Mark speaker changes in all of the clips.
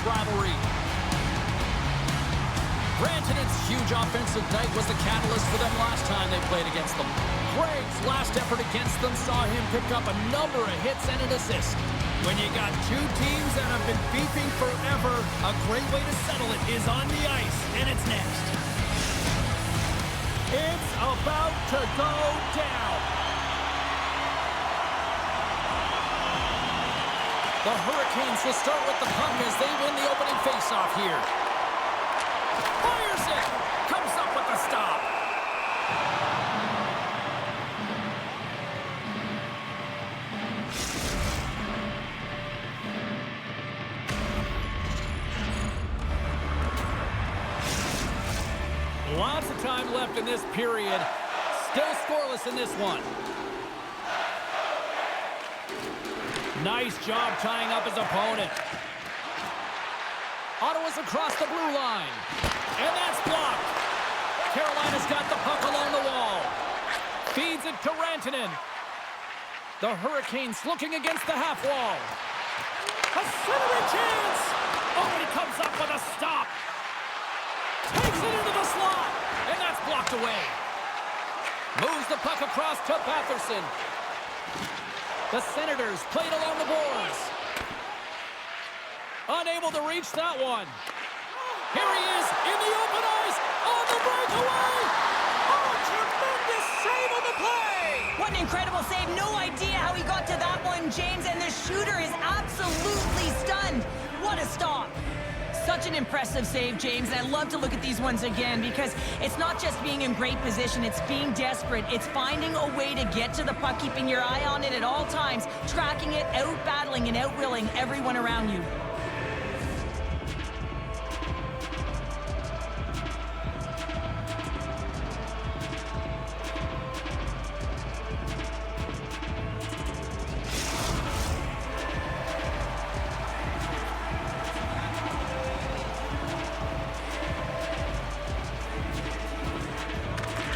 Speaker 1: this rivalry. Granted, its huge offensive night was the catalyst for them last time they played against them. Greg's last effort against them saw him pick up a number of hits and an assist. When you got two teams that have been beefing forever, a great way to settle it is on the ice, and it's next. It's about to go down. The Hurricanes will start with the puck as they win the opening faceoff here. Fires it! Comes up with the stop. Lots of time left in this period. Still scoreless in this one. Nice job tying up his opponent. Ottawa's across the blue line. And that's blocked. Carolina's got the puck along the wall. Feeds it to Rantanen. The Hurricanes looking against the half wall. A centering chance. Oh, and he comes up with a stop. Takes it into the slot. And that's blocked away. Moves the puck across to Batherson. The Senators played along the boards. Unable to reach that one. Here he is in the open ice on the breakaway. Oh, tremendous save on the play.
Speaker 2: What an incredible save. No idea how he got to that one, James. And the shooter is absolutely stunned. What a stop. Such an impressive save, James. And I love to look at these ones again because it's not just being in great position. It's being desperate. It's finding a way to get to the puck, keeping your eye on it at all times, tracking it, out-battling and out-willing everyone around you.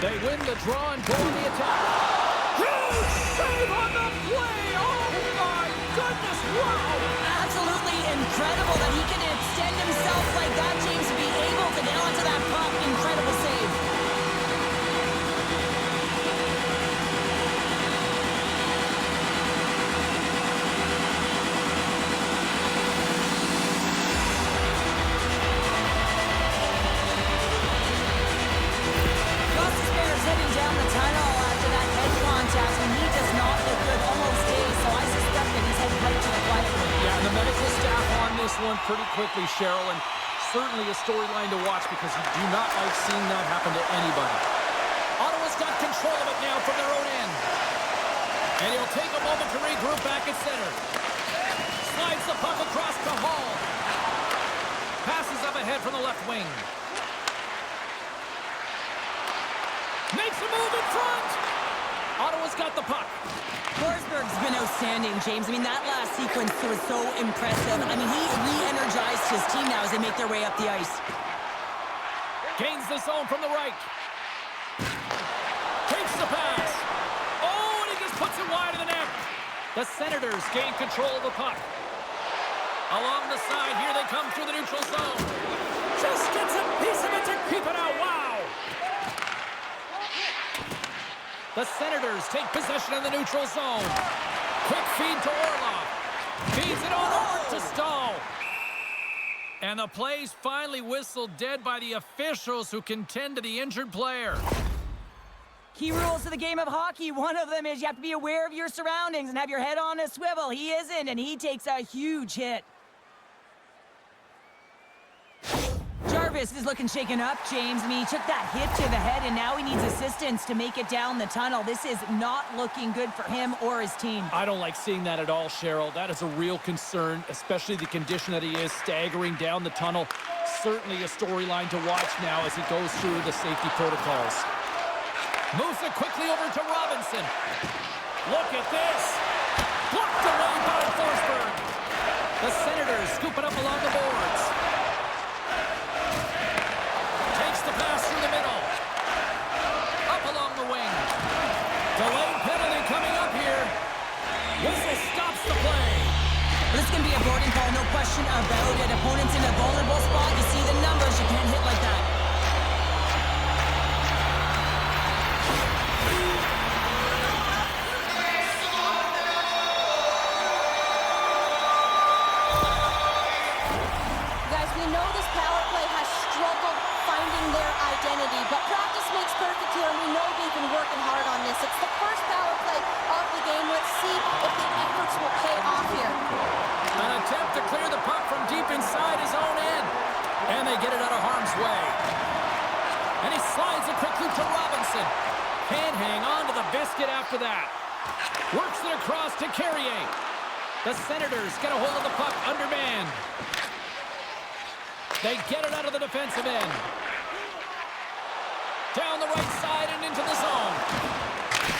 Speaker 1: They win the draw and go on the attack. Huge save on the play! Oh my goodness, wow!
Speaker 2: Absolutely incredible that he can extend himself like that, James, to be able to get onto that puck. Incredible save. Heading down the tunnel after that head contact, and he does not look good, almost dazed, so I suspect that he's headed right to the quiet room.
Speaker 1: Yeah, and the medical staff on this one pretty quickly, Cheryl, and certainly a storyline to watch because you do not like seeing that happen to anybody. Ottawa's got control of it now from their own end. And he'll take a moment to regroup back at center. Slides the puck across to Hall. Passes up ahead from the left wing. Makes a move in front. Ottawa's got the puck.
Speaker 2: Forsberg's been outstanding, James. I mean, that last sequence was so impressive. I mean, he re-energized his team now as they make their way up the ice.
Speaker 1: Gains the zone from the right. Takes the pass. Oh, and he just puts it wide of the net. The Senators gain control of the puck. Along the side, here they come through the neutral zone. Just gets a piece of it to keep it out. Wow. The Senators take possession of the neutral zone. Quick feed to Orlov. Feeds it on over to Stahl. And the play's finally whistled dead by the officials who can tend to the injured player.
Speaker 2: Key rules of the game of hockey. One of them is you have to be aware of your surroundings and have your head on a swivel. He isn't, and he takes a huge hit. Jarvis is looking shaken up, James. I mean, he took that hit to the head, and now he needs assistance to make it down the tunnel. This is not looking good for him or his team.
Speaker 1: I don't like seeing that at all, Cheryl. That is a real concern, especially the condition that he is staggering down the tunnel. Certainly a storyline to watch now as he goes through the safety protocols. Moves it quickly over to Robinson. Look at this. Blocked away by Forsberg. The Senators scoop it up along the boards. Takes the pass through the middle. Up along the wing. Delayed penalty coming up here. Whistle stops the play.
Speaker 2: This is going to be a boarding call, no question about it. Opponents in a vulnerable spot. You see the numbers. You can't hit like that.
Speaker 3: Guys, we know this power play has struggled finding their identity, but practice makes perfect here, and we know they've been working hard on this. It's the first power play of the game. Let's see if the efforts will pay off here.
Speaker 1: An attempt to clear the puck from deep inside his own end. And they get it out of harm's way. And he slides it quickly to Robinson. Can't hang on to the biscuit after that. Works it across to Carrier. The Senators get a hold of the puck undermanned. They get it out of the defensive end. Down the right side and into the zone.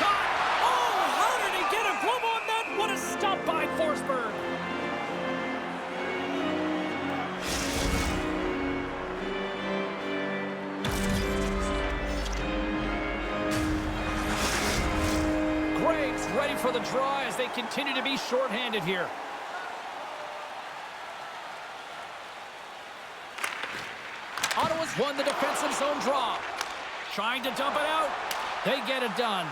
Speaker 1: Shot! Oh, how did he get a glove on that? What a stop by Forsberg. Greg's ready for the draw as they continue to be shorthanded here. Ottawa's won the defensive zone draw. Trying to dump it out. They get it done.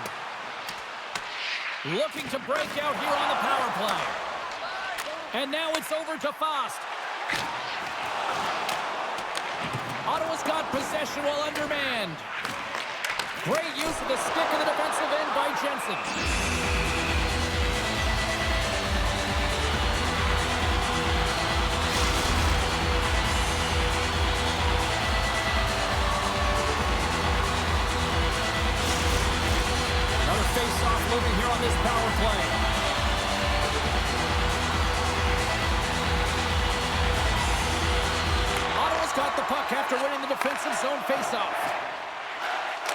Speaker 1: Looking to break out here on the power play. And now it's over to Fost. Ottawa's got possession while undermanned. Great use of the stick in the defensive end by Jensen. Face-off moving here on this power play. Ottawa's got the puck after winning the defensive zone face-off.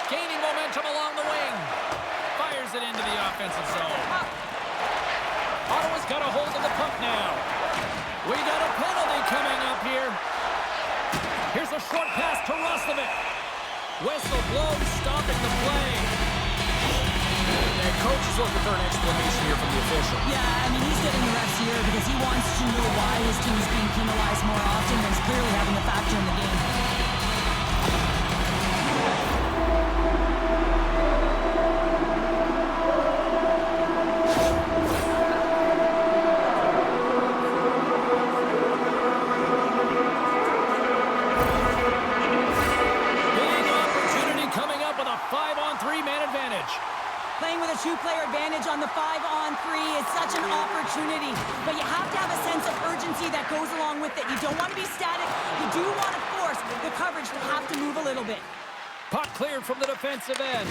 Speaker 1: Gaining momentum along the wing. Fires it into the offensive zone. Ottawa's got a hold of the puck now. We got a penalty coming up here. Here's a short pass to Roslovic. Whistle blows, stopping the play.
Speaker 4: And coach is looking for an explanation here from the official.
Speaker 2: Yeah, I mean, he's getting the refs here because he wants to know why his team is being penalized more often than it's clearly having a factor in the game.
Speaker 1: Big opportunity coming up with a 5-on-3 man advantage.
Speaker 2: Playing with a two-player advantage on the 5-on-3 is such an opportunity, but you have to have a sense of urgency that goes along with it. You don't want to be static. You do want to force the coverage to have to move a little bit.
Speaker 1: Puck cleared from the defensive end.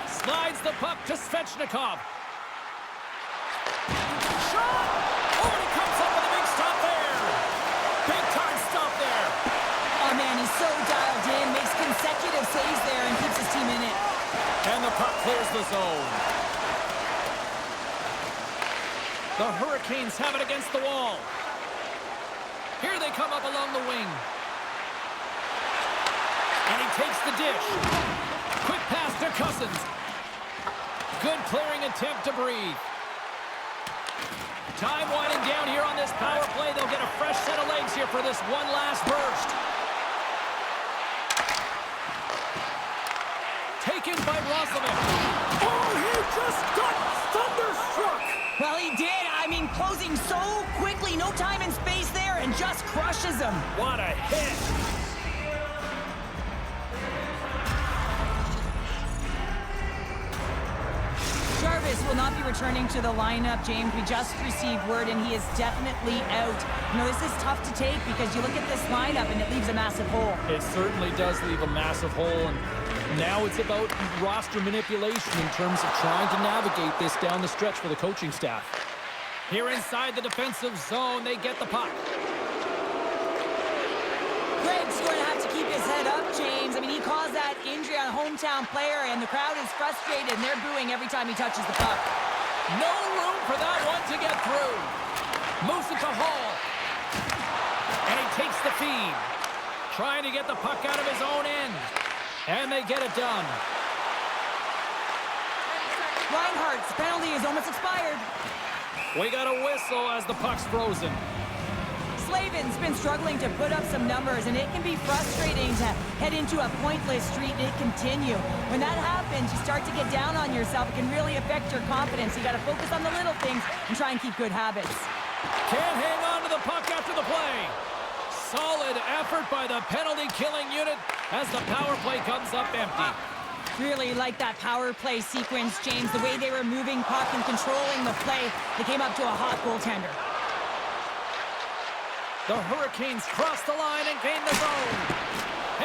Speaker 1: Slides the puck to Svechnikov. Shot! Oh, and he comes up with a big stop there. Big time stop there.
Speaker 2: Oh, man, he's so dialed in, makes consecutive saves there, and keeps his team in it.
Speaker 1: And the puck clears the zone. The Hurricanes have it against the wall. Here they come up along the wing. And he takes the dish. Quick pass to Cousins. Good clearing attempt to breathe. Time winding down here on this power play. They'll get a fresh set of legs here for this one last burst. Taken by Roslovic. Oh, he just got thunderstruck.
Speaker 2: Well, he did. I mean, closing so quickly, no time and space there, and just crushes him.
Speaker 1: What a hit.
Speaker 2: Jarvis will not be returning to the lineup, James. We just received word, and he is definitely out. You know, this is tough to take because you look at this lineup, and it leaves a massive hole.
Speaker 1: It certainly does leave a massive hole, and now it's about roster manipulation in terms of trying to navigate this down the stretch for the coaching staff. Here inside the defensive zone, they get the puck.
Speaker 2: Greg's going to have to keep his head up, James. I mean, he caused that injury on a hometown player, and the crowd is frustrated, and they're booing every time he touches the puck.
Speaker 1: No room for that one to get through. Moves it to Hall. And he takes the feed. Trying to get the puck out of his own end. And they get it done.
Speaker 2: Reinhardt's penalty is almost expired.
Speaker 1: We got a whistle as the puck's frozen.
Speaker 2: Slavin's been struggling to put up some numbers, and it can be frustrating to head into a pointless streak and continue. When that happens, you start to get down on yourself. It can really affect your confidence. You got to focus on the little things and try and keep good habits.
Speaker 1: Can't hang on to the puck after the play. Solid effort by the penalty-killing unit as the power play comes up empty.
Speaker 2: Really like that power play sequence, James. The way they were moving puck and controlling the play, they came up to a hot goaltender.
Speaker 1: The Hurricanes cross the line and gain the zone.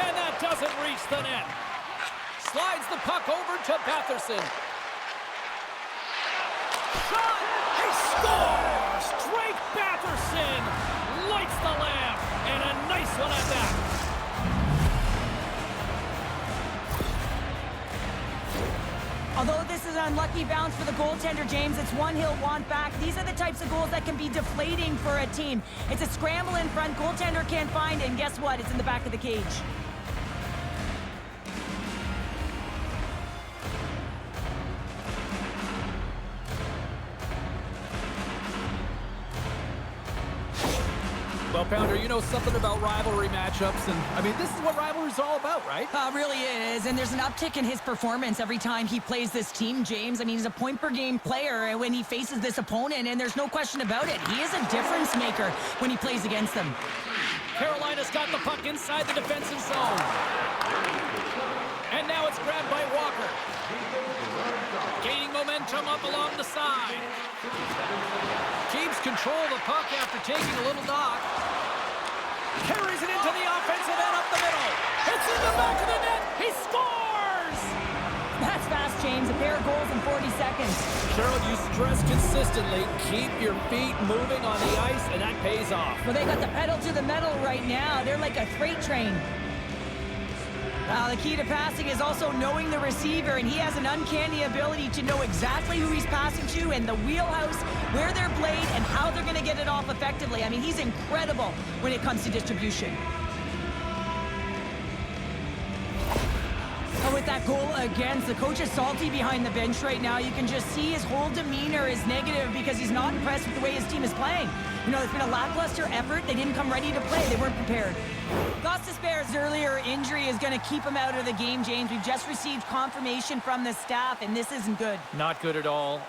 Speaker 1: And that doesn't reach the net. Slides the puck over to Batherson. Shot! He scores! Drake Batherson lights the lamp. And a nice one at that.
Speaker 2: Although this is an unlucky bounce for the goaltender, James, it's one he'll want back. These are the types of goals that can be deflating for a team. It's a scramble in front, goaltender can't find it, and guess what? It's in the back of the cage.
Speaker 1: Well, Pounder, you know something about rivalry matchups, and I mean, this is what rivalry's all about, right?
Speaker 2: Really is, and there's an uptick in his performance every time he plays this team, James. I mean, he's a point-per-game player when he faces this opponent, and there's no question about it. He is a difference maker when he plays against them.
Speaker 1: Carolina's got the puck inside the defensive zone. And now it's grabbed by Walker. Gaining momentum up along the side. Keeps control of the puck after taking a little knock. Carries it into the offensive end up the middle. It's in the back of the net. He scores!
Speaker 2: That's fast, James. A pair of goals in 40 seconds.
Speaker 1: Cheryl, you stress consistently, keep your feet moving on the ice, and that pays off.
Speaker 2: Well, they got the pedal to the metal right now. They're like a freight train. The key to passing is also knowing the receiver, and he has an uncanny ability to know exactly who he's passing to and the wheelhouse, where they're played, and how they're going to get it off effectively. I mean, he's incredible when it comes to distribution. With that goal against, the coach is salty behind the bench right now. You can just see his whole demeanor is negative because he's not impressed with the way his team is playing. You know, it's been a lackluster effort. They didn't come ready to play. They weren't prepared. Gostisbehere's earlier injury is going to keep him out of the game, James. We've just received confirmation from the staff, and this isn't good.
Speaker 1: Not good at all.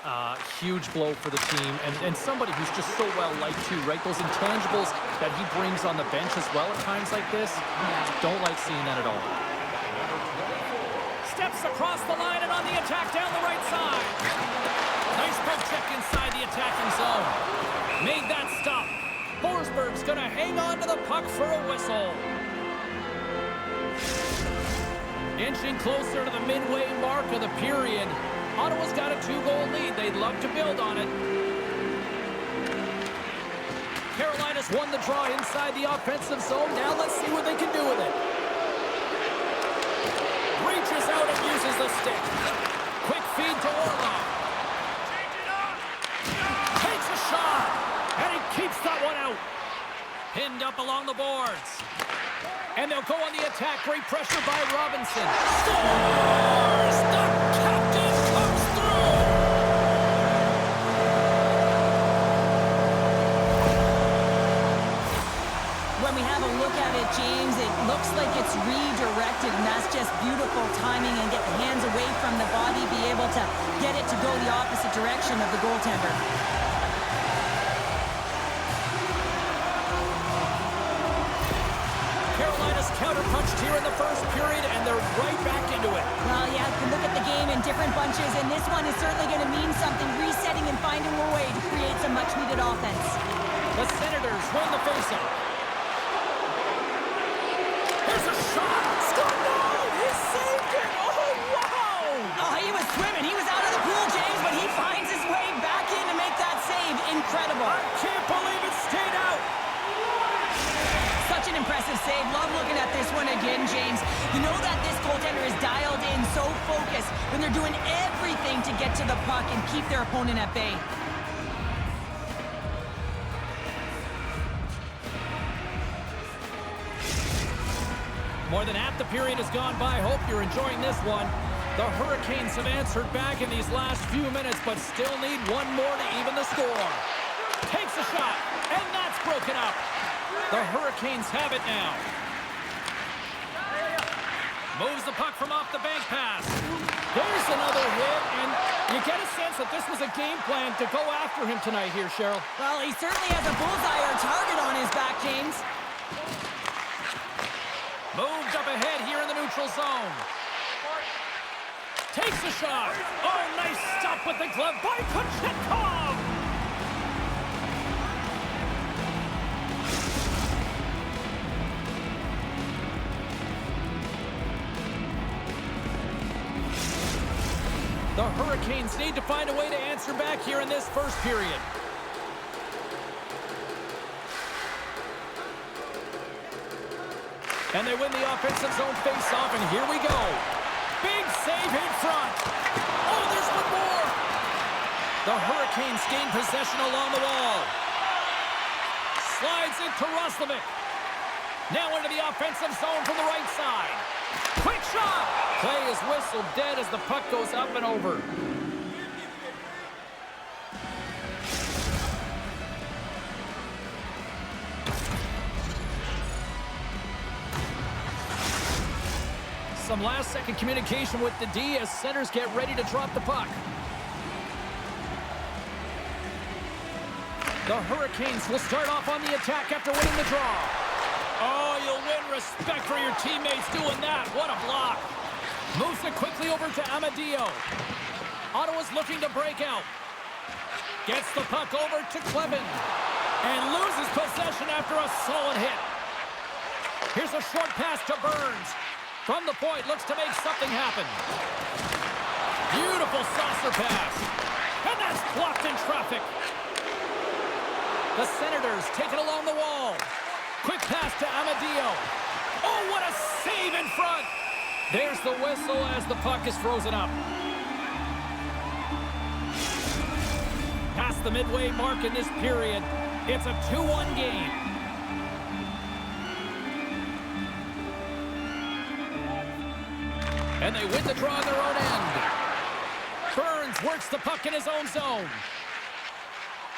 Speaker 1: Huge blow for the team, and somebody who's just so well-liked too, right? Those intangibles that he brings on the bench as well at times like this, don't like seeing that at all. Steps across the line and on the attack down the right side. Nice poke check inside the attacking zone. Made that stop. Forsberg's going to hang on to the puck for a whistle. Inching closer to the midway mark of the period. Ottawa's got a 2-goal lead. They'd love to build on it. Carolina's won the draw inside the offensive zone. Now let's see what they can do with it. Reaches out and uses the stick. Quick feed to Orlov. Takes a shot. And he keeps that one out. Pinned up along the boards. And they'll go on the attack. Great pressure by Robinson. Scores! The captain comes through!
Speaker 2: When we have a look at it, James, it looks like it's redirected, and that's just beautiful timing and get the hands away from the body, be able to get it to go the opposite direction of the goaltender.
Speaker 1: Carolina's counter-punched here in the first period, and they're right back into it.
Speaker 2: Well, yeah, you can look at the game in different bunches, and this one is certainly going to mean something, resetting and finding a way to create some much-needed offense.
Speaker 1: The Senators win the faceoff. Here's a shot! Score! No! He saved it! Oh, wow!
Speaker 2: Oh, he was swimming. He was out of the pool, James, but he finds his way back in to make that save. Incredible.
Speaker 1: I can't believe it stayed out!
Speaker 2: Such an impressive save. Love looking at this one again, James. You know that this goaltender is dialed in, so focused when they're doing everything to get to the puck and keep their opponent at bay.
Speaker 1: More than half the period has gone by. Hope you're enjoying this one. The Hurricanes have answered back in these last few minutes, but still need one more to even the score. Takes a shot, and that's broken up. The Hurricanes have it now. Moves the puck from off the bank pass. There's another hit, and you get a sense that this was a game plan to go after him tonight here, Cheryl.
Speaker 2: Well, he certainly has a bullseye or target on his back, James.
Speaker 1: Moved up ahead here in the neutral zone. Takes a shot. Oh, nice stop with the glove by Kochetkov. The Hurricanes need to find a way to answer back here in this first period. And they win the offensive zone face-off, and here we go. Big save in front. Oh, there's one more. The Hurricanes gain possession along the wall. Slides it to Roslovic. Now into the offensive zone from the right side. Quick shot. Play is whistled dead as the puck goes up and over. Some last-second communication with the D as centers get ready to drop the puck. The Hurricanes will start off on the attack after winning the draw. Oh, you'll win respect for your teammates doing that. What a block. Moves it quickly over to Amadio. Ottawa's looking to break out. Gets the puck over to Clevin. And loses possession after a solid hit. Here's a short pass to Burns. From the point, looks to make something happen. Beautiful saucer pass. And that's blocked in traffic. The Senators take it along the wall. Quick pass to Amadio. Oh, what a save in front. There's the whistle as the puck is frozen up. Past the midway mark in this period, it's a 2-1 game. And they win the draw on their own end. Burns works the puck in his own zone.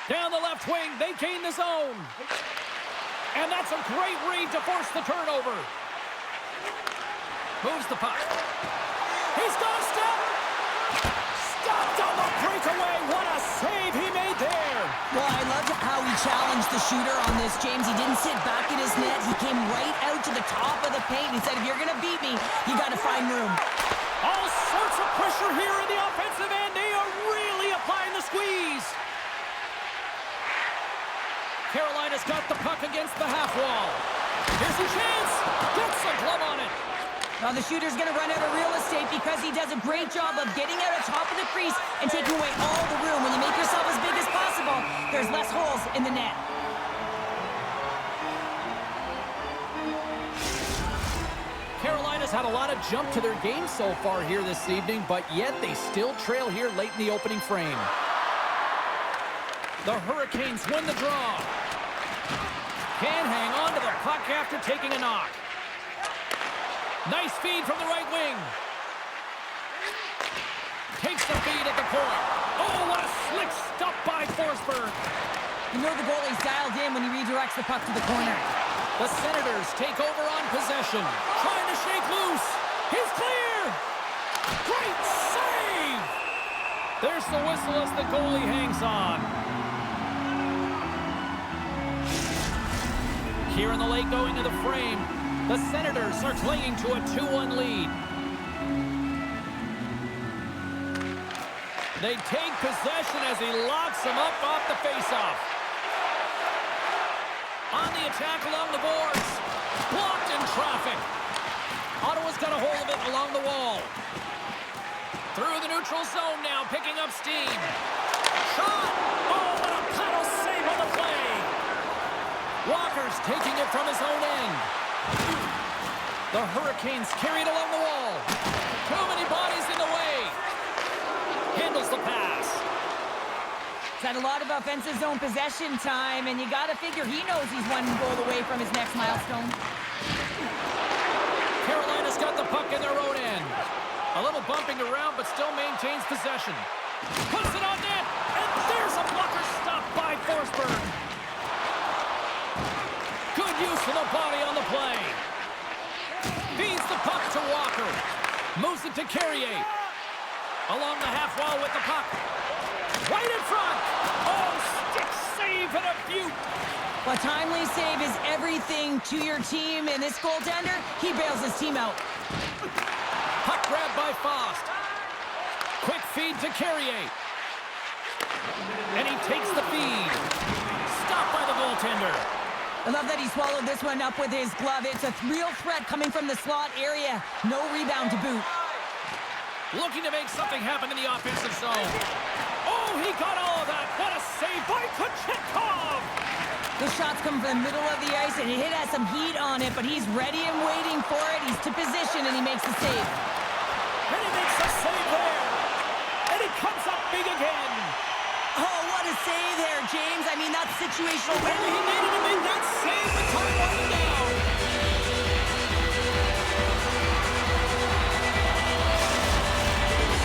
Speaker 1: Down the left wing, they gain the zone. And that's a great read to force the turnover. Moves the puck. He's got a step. Stopped on the breakaway. What a save he made there.
Speaker 2: Well, I loved how he challenged the shooter on this, James. He didn't sit back in his net. He came right out to the top of the paint. He said, if you're going to beat me, you got to find room.
Speaker 1: All sorts of pressure here in the offensive end. They are really applying the squeeze. Carolina's got the puck against the half wall. Here's a chance. Gets a glove on it.
Speaker 2: Well, the shooter's going to run out of real estate because he does a great job of getting out of top of the crease and taking away all the room. When you make yourself as big as possible, there's less holes in the net.
Speaker 1: Carolina's had a lot of jump to their game so far here this evening, but yet they still trail here late in the opening frame. The Hurricanes win the draw. Can hang on to the puck after taking a knock. Nice feed from the right wing. Takes the feed at the point. Oh, what a slick stop by Forsberg.
Speaker 2: You know the goalie's dialed in when he redirects the puck to the corner.
Speaker 1: The Senators take over on possession. Trying to shake loose. He's clear. Great save. There's the whistle as the goalie hangs on. Here in the late going to the frame, the Senators are clinging to a 2-1 lead. They take possession as he locks him up off the faceoff. On the attack along the boards. Blocked in traffic. Ottawa's got a hold of it along the wall. Through the neutral zone now, picking up steam. Shot! Oh, what a paddle save on the play! Walker's taking it from his own end. The Hurricanes carry it along the wall. Too many bodies in the way. Handles the pass.
Speaker 2: He's had a lot of offensive zone possession time, and you got to figure he knows he's one goal away from his next milestone.
Speaker 1: Carolina's got the puck in their own end. A little bumping around, but still maintains possession. Puts it on net, and there's a blocker stop by Forsberg. Good use of the body on the play. Feeds the puck to Walker. Moves it to Carrier. Along the half wall with the puck. Right in front. Oh, stick save and a beaut.
Speaker 2: A timely save is everything to your team, and this goaltender, he bails his team out.
Speaker 1: Puck grab by Faust. Quick feed to Carrier. And he takes the feed. Stopped by the goaltender.
Speaker 2: I love that he swallowed this one up with his glove. It's a real threat coming from the slot area. No rebound to boot.
Speaker 1: Looking to make something happen in the offensive zone. Oh, he got all of that. What a save by Kochetkov.
Speaker 2: The shots come from the middle of the ice, and it has some heat on it, but he's ready and waiting for it. He's to position, and he makes the save.
Speaker 1: And he makes a save there. And he comes up big again.
Speaker 2: Oh, what a save there, James. I mean, that's situational.
Speaker 1: And he made it to make that save with time running down.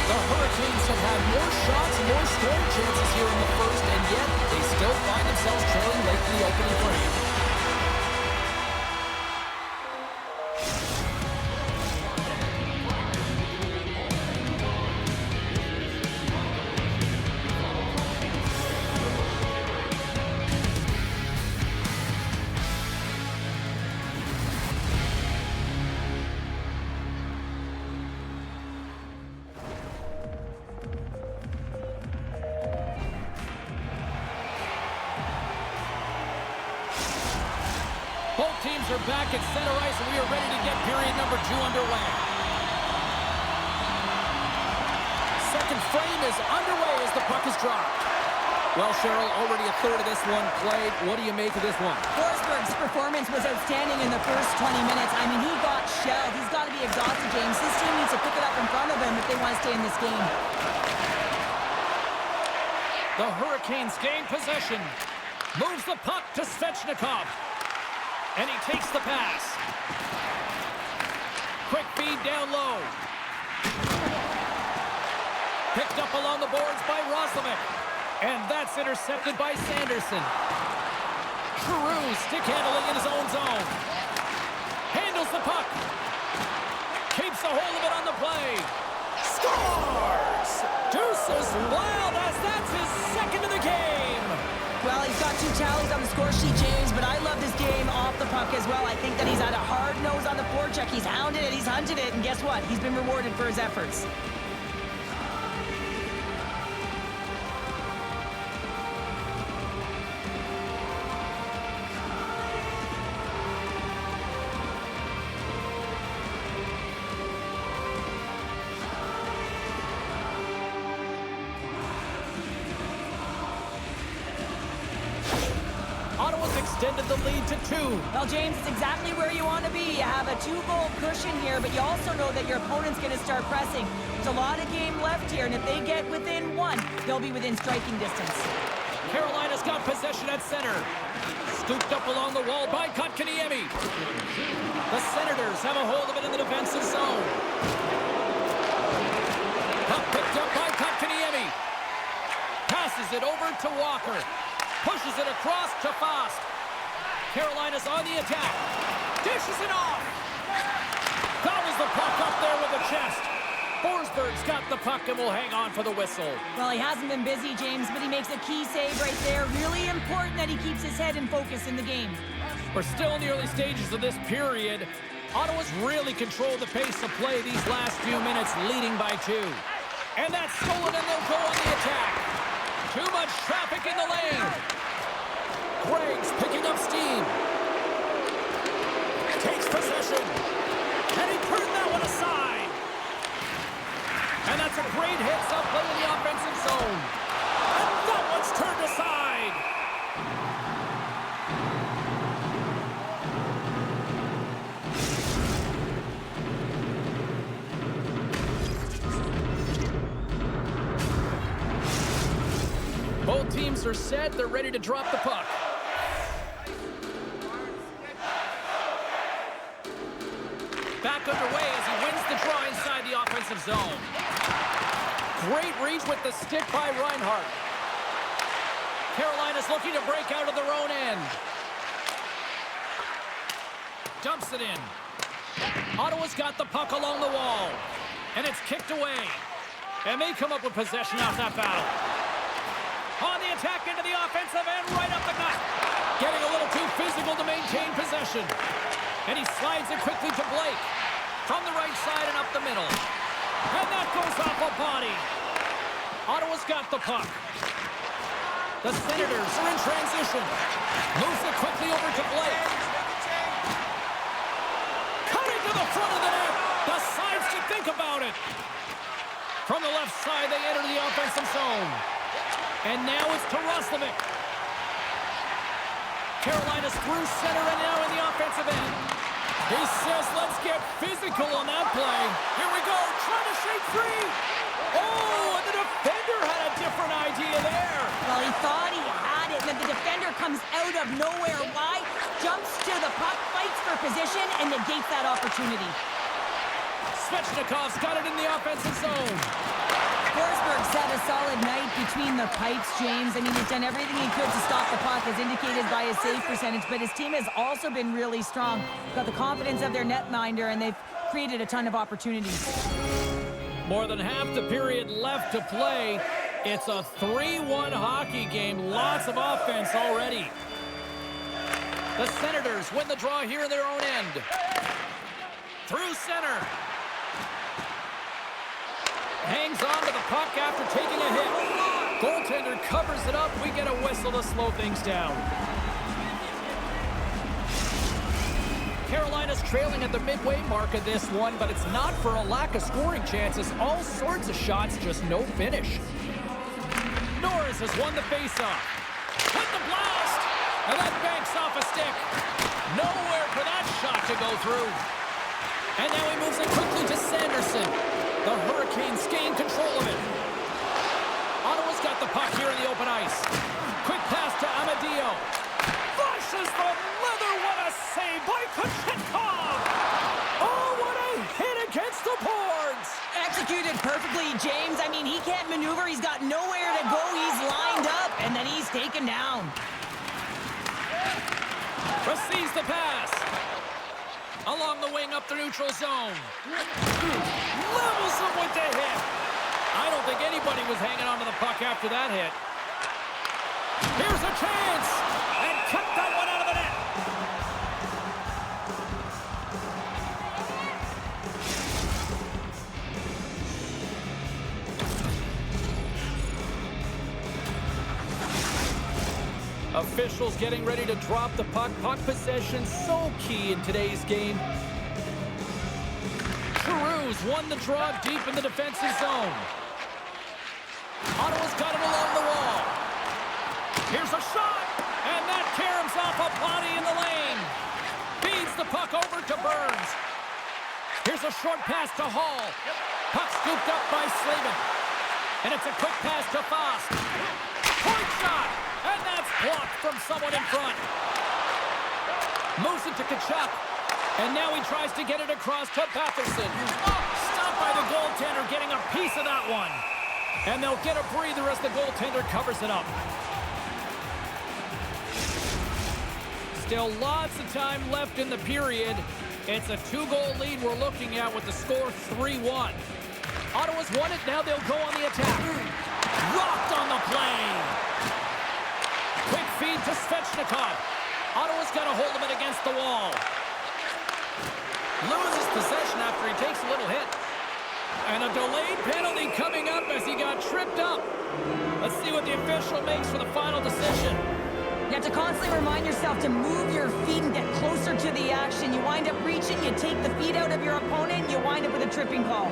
Speaker 1: The Hurricanes have had more shots and more scoring chances here in the first, and yet they still find themselves trailing late in the opening frame. Both teams are back at center ice, and we are ready to get period number 2 underway. Second frame is underway as the puck is dropped. Well, Cheryl, already a third of this one played. What do you make of this one?
Speaker 2: Forsberg's performance was outstanding in the first 20 minutes. I mean, he got shelled. He's got to be exhausted, James. His team needs to pick it up in front of him if they want to stay in this game.
Speaker 1: The Hurricanes gain possession. Moves the puck to Svechnikov. And he takes the pass. Quick feed down low. Picked up along the boards by Roslovic. And that's intercepted by Sanderson. True stick handling in his own zone. Handles the puck. Keeps a hold of it on the play. Scores! Deuces wild as that's his second of the game.
Speaker 2: Well, he's got 2 tallies on the score sheet, James, but I love this game off the puck as well. I think that he's had a hard nose on the forecheck. He's hounded it, he's hunted it, and guess what? He's been rewarded for his efforts.
Speaker 1: Ottawa's extended the lead to 2.
Speaker 2: Well, James, it's exactly where you want to be. You have a 2-goal cushion here, but you also know that your opponent's going to start pressing. There's a lot of game left here, and if they get within 1, they'll be within striking distance.
Speaker 1: Carolina's got possession at center. Scooped up along the wall by Kotkaniemi. The Senators have a hold of it in the defensive zone. Puck picked up by Kotkaniemi. Passes it over to Walker. Pushes it across to Faust. Carolina's on the attack. Dishes it off. Gobbles the puck up there with the chest. Forsberg's got the puck and will hang on for the whistle.
Speaker 2: Well, he hasn't been busy, James, but he makes a key save right there. Really important that he keeps his head in focus in the game.
Speaker 1: We're still in the early stages of this period. Ottawa's really controlled the pace of play these last few minutes, leading by 2. And that's stolen, and they'll go on the attack. Too much traffic in the lane. Greg's picking up steam. Takes possession. And he turned that one aside. And that's a great hits-up play in the offensive zone. And that one's turned aside. Both teams are set. They're ready to drop the puck. Back underway as he wins the draw inside the offensive offensive zone. Great reach with the stick by Reinhart. Carolina's looking to break out of their own end. Dumps it in. Ottawa's got the puck along the wall. And it's kicked away. And they come up with possession off that battle. On the attack into the offensive end, right up the gut. Getting a little too physical to maintain possession. And he slides it quickly to Blake. From the right side and up the middle. And that goes off a body. Ottawa's got the puck. The Senators are in transition. Moves it quickly over to Blake. Cutting to the front of the net. Decides to think about it. From the left side, they enter the offensive zone. And now it's to Roslovic. Carolina's through center and now in the offensive end. He says, let's get physical on that play. Here we go, trying to shoot free. Oh, and the defender had a different idea there.
Speaker 2: Well, he thought he had it, and then the defender comes out of nowhere. Why? Jumps to the puck, fights for position, and negates that opportunity.
Speaker 1: Svechnikov's got it in the offensive zone.
Speaker 2: Forsberg's had a solid night between the pipes, James. I mean, he's done everything he could to stop the puck, as indicated by his save percentage, but his team has also been really strong. Got the confidence of their netminder, and they've created a ton of opportunities.
Speaker 1: More than half the period left to play. It's a 3-1 hockey game. Lots of offense already. The Senators win the draw here in their own end. Through center. Hangs on to the puck after taking a hit. Goaltender covers it up. We get a whistle to slow things down. Carolina's trailing at the midway mark of this one, but it's not for a lack of scoring chances. All sorts of shots, just no finish. Norris has won the faceoff. With the blast! And that banks off a stick. Nowhere for that shot to go through. And now he moves it quickly to Sanderson. The Hurricanes gain control of it. Ottawa's got the puck here in the open ice. Quick pass to Amadio. Flushes the leather. What a save by Kochetkov. Oh, what a hit against the boards.
Speaker 2: Executed perfectly, James. I mean, he can't maneuver. He's got nowhere to go. He's lined up, and then he's taken down.
Speaker 1: Receives the pass. Along the wing up the neutral zone. Levels him with the hit. I don't think anybody was hanging on to the puck after that hit. Here's a chance. And cut that one out of the net. Officials getting ready to drop the puck. Puck possession so key in today's game. Giroux's won the draw deep in the defensive zone. Ottawa's got it along the wall. Here's a shot, and that caroms off a body in the lane. Feeds the puck over to Burns. Here's a short pass to Hall. Puck scooped up by Slavin. And it's a quick pass to Faust. Point shot, and that's blocked from someone in front. Moves it to Tkachuk. And now he tries to get it across to Batherson. Oh, stopped by the goaltender, getting a piece of that one. And they'll get a breather as the goaltender covers it up. Still lots of time left in the period. It's a 2-goal lead we're looking at with the score 3-1. Ottawa's won it, now they'll go on the attack. Rocked on the play. Quick feed to Svechnikov. Ottawa's got a hold of it against the wall. Loses possession after he takes a little hit. And a delayed penalty coming up as he got tripped up. Let's see what the official makes for the final decision.
Speaker 2: You have to constantly remind yourself to move your feet and get closer to the action. You wind up reaching, you take the feet out of your opponent, you wind up with a tripping call.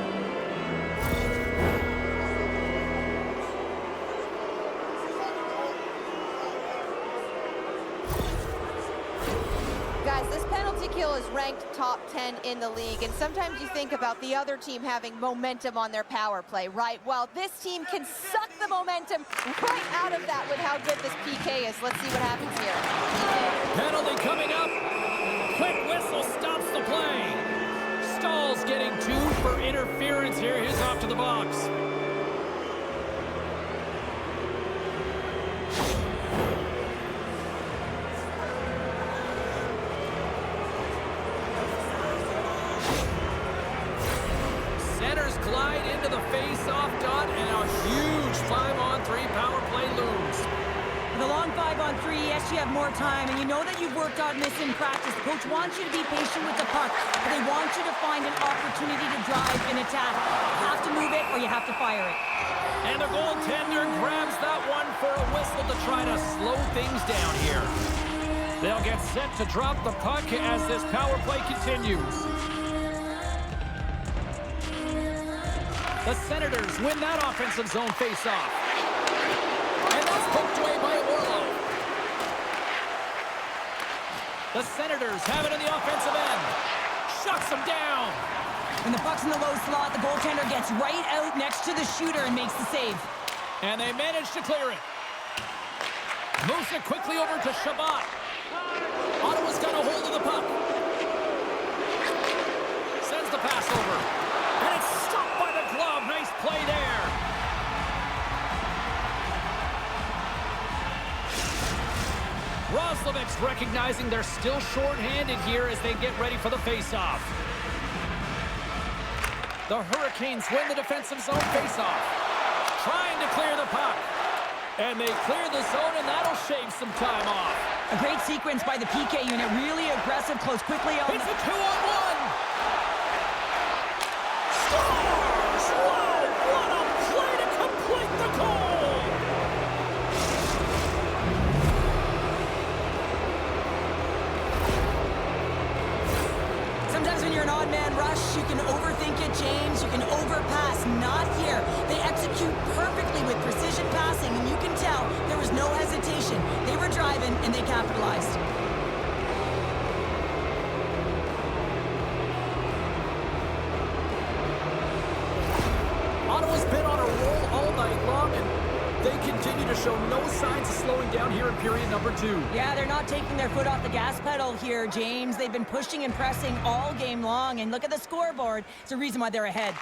Speaker 3: Guys, this penalty kill is ranked top 10 in the league, and sometimes you think about the other team having momentum on their power play, right? Well, this team can suck the momentum right out of that with how good this PK is. Let's see what happens here.
Speaker 1: Penalty coming up. Quick whistle stops the play. Stahl's getting 2. for interference here. He's off to the box. Centers glide into the face-off dot, and a huge 5-on-3 power play lose.
Speaker 2: The long 5-on-3, yes, you have more time, and you know that you've worked on this in practice. The coach wants you to be patient with the puck, but they want you to find an opportunity to drive and attack. You have to move it or you have to fire it.
Speaker 1: And the goaltender grabs that one for a whistle to try to slow things down here. They'll get set to drop the puck as this power play continues. The Senators win that offensive zone face-off. And that's poked away by Orlov. The Senators have it in the offensive end. Shuts them down.
Speaker 2: When the puck's in the low slot, the goaltender gets right out next to the shooter and makes the save.
Speaker 1: And they manage to clear it. Moves it quickly over to Shabbat. Ottawa's got a hold of the puck. Sends the pass over. And it's stopped by the glove. Nice play there. Roslovic's recognizing they're still short-handed here as they get ready for the face-off. The Hurricanes win the defensive zone face-off. Trying to clear the puck. And they clear the zone, and that'll shave some time off.
Speaker 2: A great sequence by the PK unit. Really aggressive, close quickly on.
Speaker 1: It's a 2-on-1. Scores! Wow, what a play to complete the goal!
Speaker 2: Sometimes when you're an odd man rush, you can overthink it, James. You can overpass. Not here. They execute perfectly with precision passing, and you can tell there was no hesitation. They were driving, and they capitalized.
Speaker 1: Ottawa's been on a roll all night long, and they continue to show no signs of slowing down here in period number 2.
Speaker 2: Yeah, they're not taking their foot off the gas pedal here, James. They've been pushing and pressing all game long, and look at the scoreboard. It's a reason why they're ahead.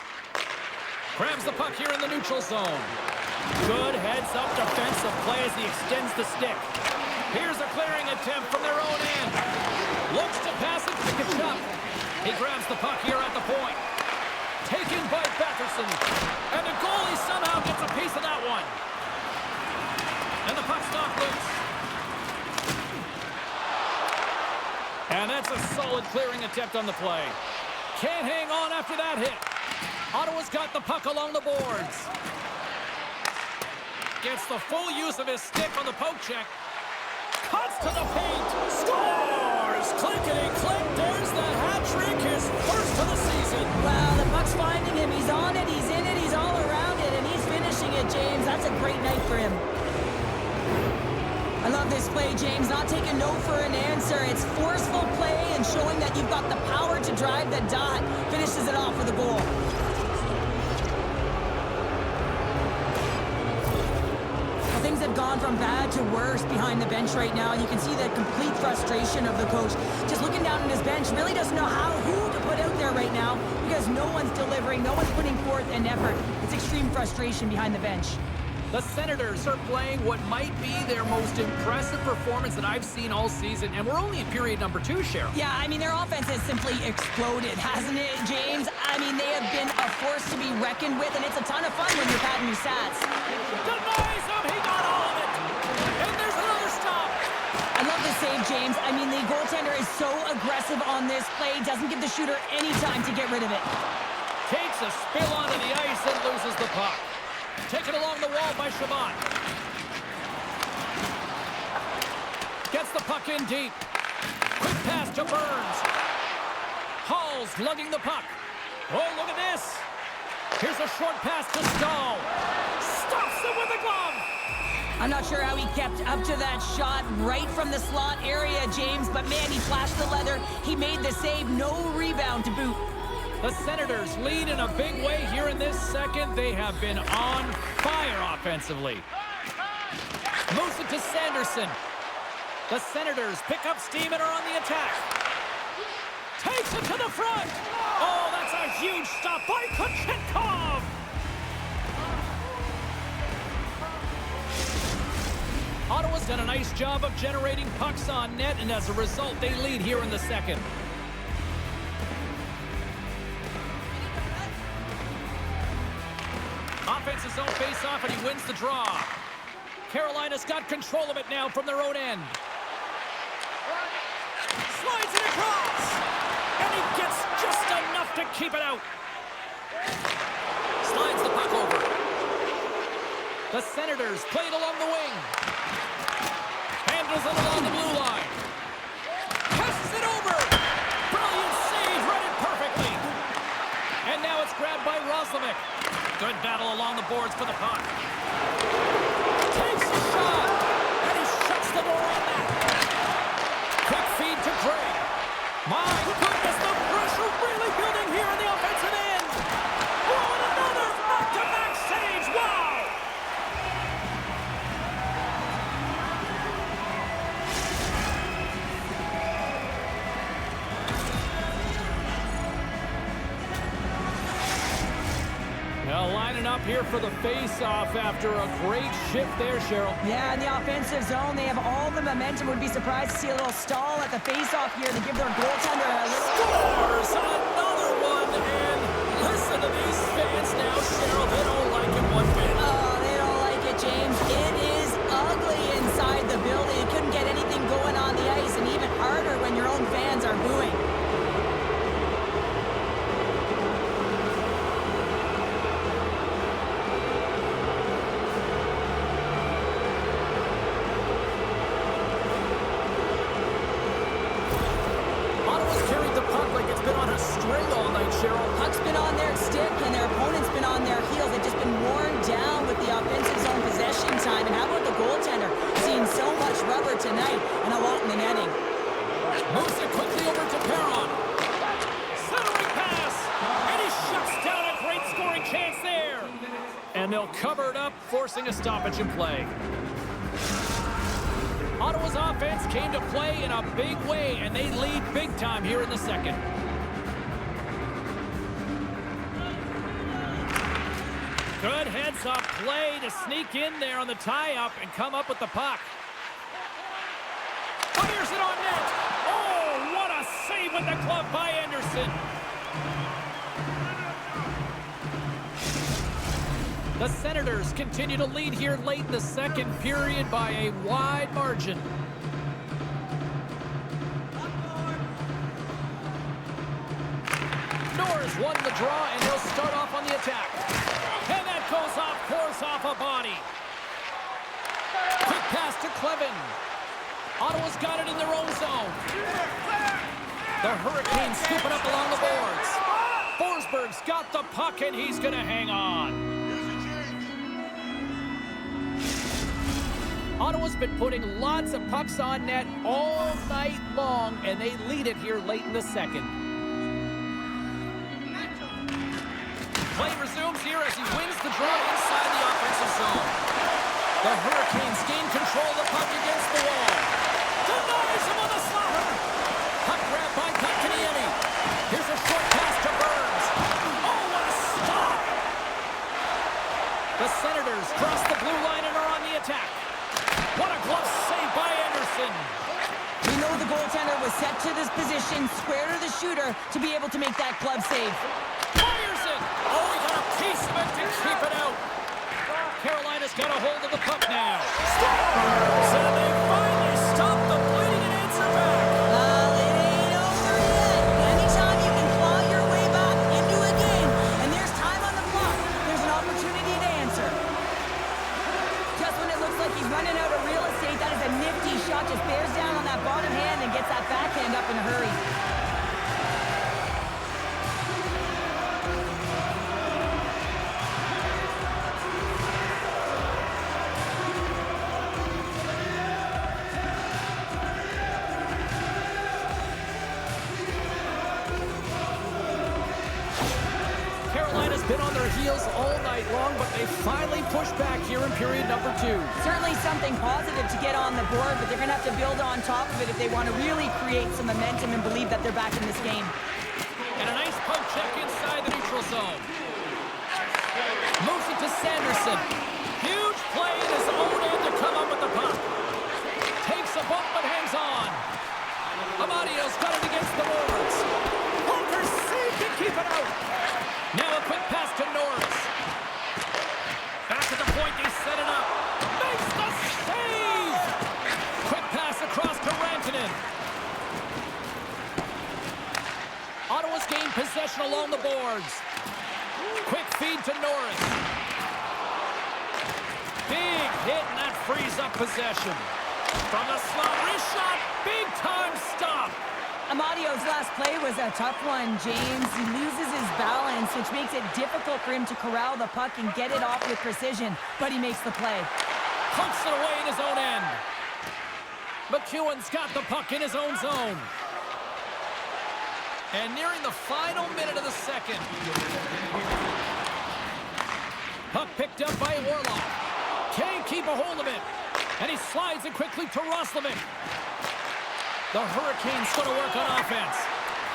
Speaker 1: Grabs the puck here in the neutral zone. Good heads-up defensive play as he extends the stick. Here's a clearing attempt from their own end. Looks to pass it to Kachuk. He grabs the puck here at the point. Taken by Batherson. And the goalie somehow gets a piece of that one. And the puck's knocked loose. And that's a solid clearing attempt on the play. Can't hang on after that hit. Ottawa's got the puck along the boards. Gets the full use of his stick on the poke check. Cuts to the paint. Scores! Clickety-click. There's the hat trick. His first of the season.
Speaker 2: Wow, the puck's finding him. He's on it. He's in it. He's all around it. And he's finishing it, James. That's a great night for him. I love this play, James. Not taking no for an answer. It's forceful play and showing that you've got the power to drive the dot. Finishes it off with a goal. Well, things have gone from bad to worse behind the bench right now, and you can see the complete frustration of the coach. Just looking down on his bench, really doesn't know who to put out there right now because no one's delivering, no one's putting forth an effort. It's extreme frustration behind the bench.
Speaker 1: The Senators are playing what might be their most impressive performance that I've seen all season, and we're only in period number 2, Cheryl.
Speaker 2: Yeah, I mean, their offense has simply exploded, hasn't it, James? I mean, they have been a force to be reckoned with, and it's a ton of fun when you're padding your stats.
Speaker 1: Denies him, he got all of it! And there's another stop!
Speaker 2: I love the save, James. I mean, the goaltender is so aggressive on this play, doesn't give the shooter any time to get rid of it.
Speaker 1: Takes a spill onto the ice and loses the puck. Taken along the wall by Shabbat. Gets the puck in deep. Quick pass to Burns. Hall's lugging the puck. Oh, look at this. Here's a short pass to Stahl. Stops it with a glove.
Speaker 2: I'm not sure how he kept up to that shot right from the slot area, James, but man, he flashed the leather. He made the save, no rebound to boot.
Speaker 1: The Senators lead in a big way here in this second. They have been on fire offensively. Moves it to Sanderson. The Senators pick up steam and are on the attack. Takes it to the front. Oh, that's a a huge stop by Kochetkov! Ottawa's done a nice job of generating pucks on net, and as a result, they lead here in the second. Offense's own face-off, and he wins the draw. Carolina's got control of it now from their own end. Slides it across! And he gets just enough to keep it out. Slides the puck over. The Senators play it along the wing. Handles it along the blue line. Passes it over. Brilliant save, read it perfectly. And now it's grabbed by Roslovic. Good battle along the boards for the puck. Takes a shot. And he shuts the door on that. Quick feed to Gray. My goodness, the pressure really building here in the offensive end. Oh, and another back-to-back saves. Wow. Now lining up here for the face-off after a great shift there, Cheryl.
Speaker 2: Yeah, in the offensive zone, they have all the momentum. Would be surprised to see a little stall at the face-off here to give their goaltender a little...
Speaker 1: Scores another one, and listen to these fans now, Cheryl. They don't like it one bit.
Speaker 2: Oh, they don't like it, James. It is ugly inside the building. You couldn't get anything going on the ice, and even harder when your own fans are booing.
Speaker 1: Cheryl.
Speaker 2: Puck's been on their stick, and their opponent's been on their heels. They've just been worn down with the offensive zone possession time. And how about the goaltender? Seeing so much rubber tonight and a lot in the netting.
Speaker 1: Moves it quickly over to Perron. Centering pass. And he shuts down a great scoring chance there. And they'll cover it up, forcing a stoppage in play. Ottawa's offense came to play in a big way, and they lead big time here in the second. Good heads-up play to sneak in there on the tie-up and come up with the puck. Fires it on net. Oh, what a save with the glove by Anderson. The Senators continue to lead here late in the second period by a wide margin. Norris won the draw, and he'll start off on the attack. And that goes off course off a body. Quick pass to Clevin. Ottawa's got it in their own zone. The Hurricanes scooping up along the boards. Forsberg's got the puck, and he's going to hang on. Ottawa's been putting lots of pucks on net all night long, and they lead it here late in the second. Play resumes here as he wins the draw inside the offensive zone. The Hurricanes gain control of the puck against the wall. Denies him on the slaughter. Puck grab by Kotkaniemi. Here's a short pass to Burns. Oh, what a stop! The Senators cross the blue line and are on the attack. What a glove save by Anderson.
Speaker 2: We know the goaltender was set to this position, square to the shooter, to be able to make that glove save.
Speaker 1: Fires it! Oh, he got a piece of it to keep it out. Carolina's got a hold of the puck now. Scores! And they finally stop the bleeding and answer back.
Speaker 2: Well, it ain't over yet. Anytime you can claw your way back into a game, and there's time on the clock, there's an opportunity to answer. Just when it looks like he's running out of real estate, that is a nifty shot. Just bears down on that bottom hand and gets that backhand up in a hurry.
Speaker 1: Carolina's been on their heels all night long, but they finally pushed back here in period number 2.
Speaker 2: Certainly something positive to get on the board, but they're going to have to build on top of it if they want to really create some momentum and believe that they're back in this game.
Speaker 1: And a nice poke check inside the neutral zone. Moves it to Sanderson. Huge play in his own end to come up with the puck. Takes a bump but hangs on. Amadio's got it against the boards. Walker saved to keep it out. Now a quick pass to Norris. Back to the point, they set it up. Makes the save! Quick pass across to Rantanen. Ottawa's gained possession along the boards. Quick feed to Norris. Big hit, and that frees up possession. From the slot, wrist shot, big time stop.
Speaker 2: Amadio's last play was a tough one, James. He loses his balance, which makes it difficult for him to corral the puck and get it off with precision, but he makes the play.
Speaker 1: Punks it away in his own end. McEwen's got the puck in his own zone. And nearing the final minute of the second. Puck picked up by Orlov. Can't keep a hold of it. And he slides it quickly to Roslovic. The Hurricanes going to work on offense.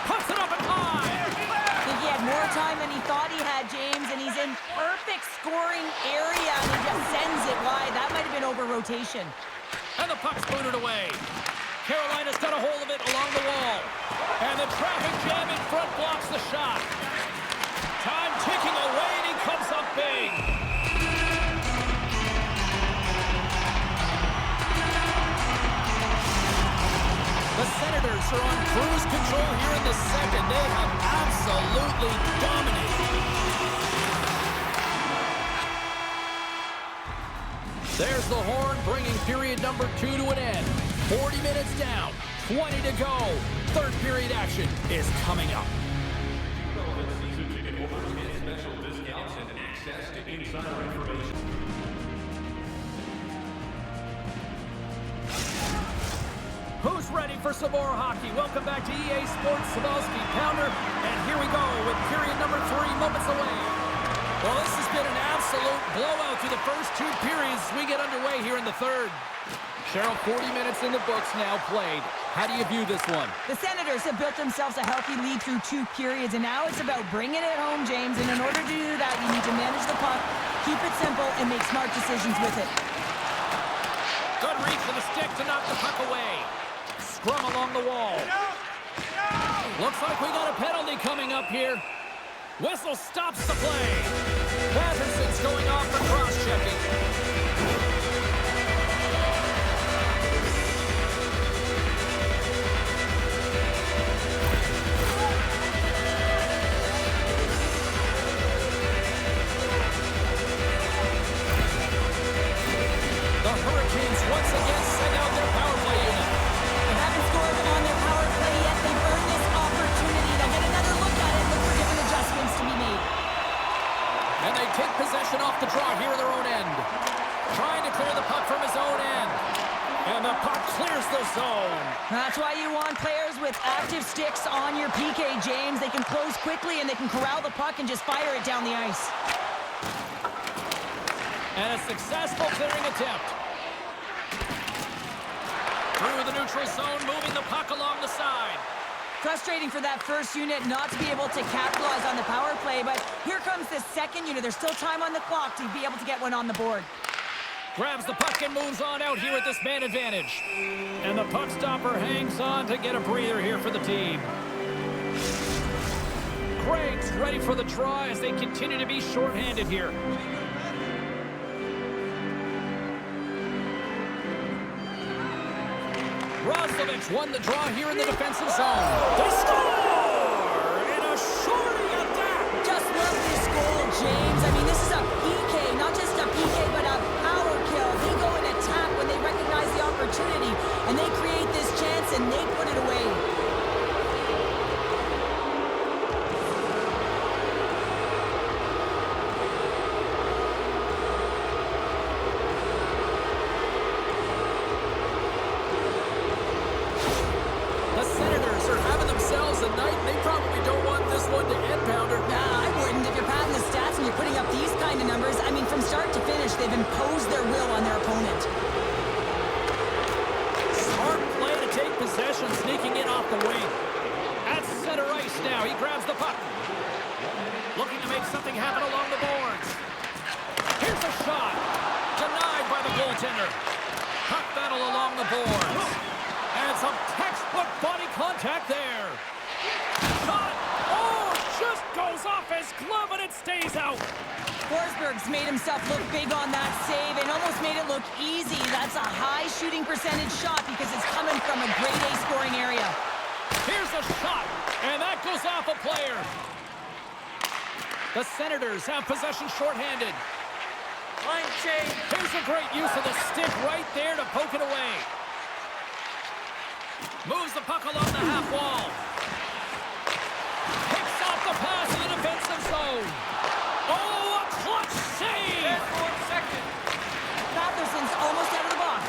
Speaker 1: Puts it up and high.
Speaker 2: I think he had more time than he thought he had, James, and he's in perfect scoring area, and he just sends it wide. That might have been over rotation.
Speaker 1: And the puck's booted away. Carolina's got a hold of it along the wall. And the traffic jam in front blocks the shot. Time ticking away, and he comes up big. The Senators are on cruise control here in the second. They have absolutely dominated. There's the horn, bringing period number 2 to an end. 40 minutes down, 20 to go. Third period action is coming up.
Speaker 5: Season ticket holders get special discounts and access to insider information.
Speaker 1: Who's ready for some more hockey? Welcome back to EA Sports Sabowski Pounder. And here we go with period number 3 moments away. Well, this has been an absolute blowout through the first 2 periods as we get underway here in the third. Cheryl, 40 minutes in the books now played. How do you view this one?
Speaker 2: The Senators have built themselves a healthy lead through 2 periods, and now it's about bringing it home, James. And in order to do that, you need to manage the puck, keep it simple, and make smart decisions with it.
Speaker 1: Good reach for the stick to knock the puck away. Scrum along the wall. Looks like we got a penalty coming up here. Whistle stops the play. Patterson's going off for cross-checking. The Hurricanes once again send out their power play unit.
Speaker 2: They haven't scored on their power play yet. They've earned this opportunity. They'll get another look at it, look for different adjustments to be made.
Speaker 1: And they take possession off the draw here at their own end. Trying to clear the puck from his own end. And the puck clears the zone.
Speaker 2: That's why you want players with active sticks on your PK, James. They can close quickly and they can corral the puck and just fire it down the ice.
Speaker 1: And a successful clearing attempt. Through the neutral zone, moving the puck along the side.
Speaker 2: Frustrating for that first unit not to be able to capitalize on the power play, but here comes the second unit. There's still time on the clock to be able to get one on the board.
Speaker 1: Grabs the puck and moves on out here with this man advantage. And the puck stopper hangs on to get a breather here for the team. Craig's ready for the draw as they continue to be shorthanded here. Roslovic won the draw here in the defensive zone. They score! And a shorty at that!
Speaker 2: Just love this goal, James. I mean, this is a PK, not just a PK, but a power kill. They go and attack when they recognize the opportunity, and they create this chance, and they put it away. They've imposed their will on their opponent.
Speaker 1: Smart play to take possession, sneaking in off the wing. At center ice, now. He grabs the puck. Looking to make something happen along the boards. Here's a shot. Denied by the goaltender. Puck battle along the boards. And some textbook body contact there. Shot. Oh, just goes off his glove and it stays out.
Speaker 2: Forsberg's made himself look big on that save and almost made it look easy. That's a high shooting percentage shot because it's coming from a grade A scoring area.
Speaker 1: Here's a shot, and that goes off a player. The Senators have possession shorthanded.
Speaker 4: Line change.
Speaker 1: Here's a great use of the stick right there to poke it away. Moves the puck along the half wall. Picks off the pass in the defensive zone. Oh, a clutch save!
Speaker 2: Matheson's almost out of the box.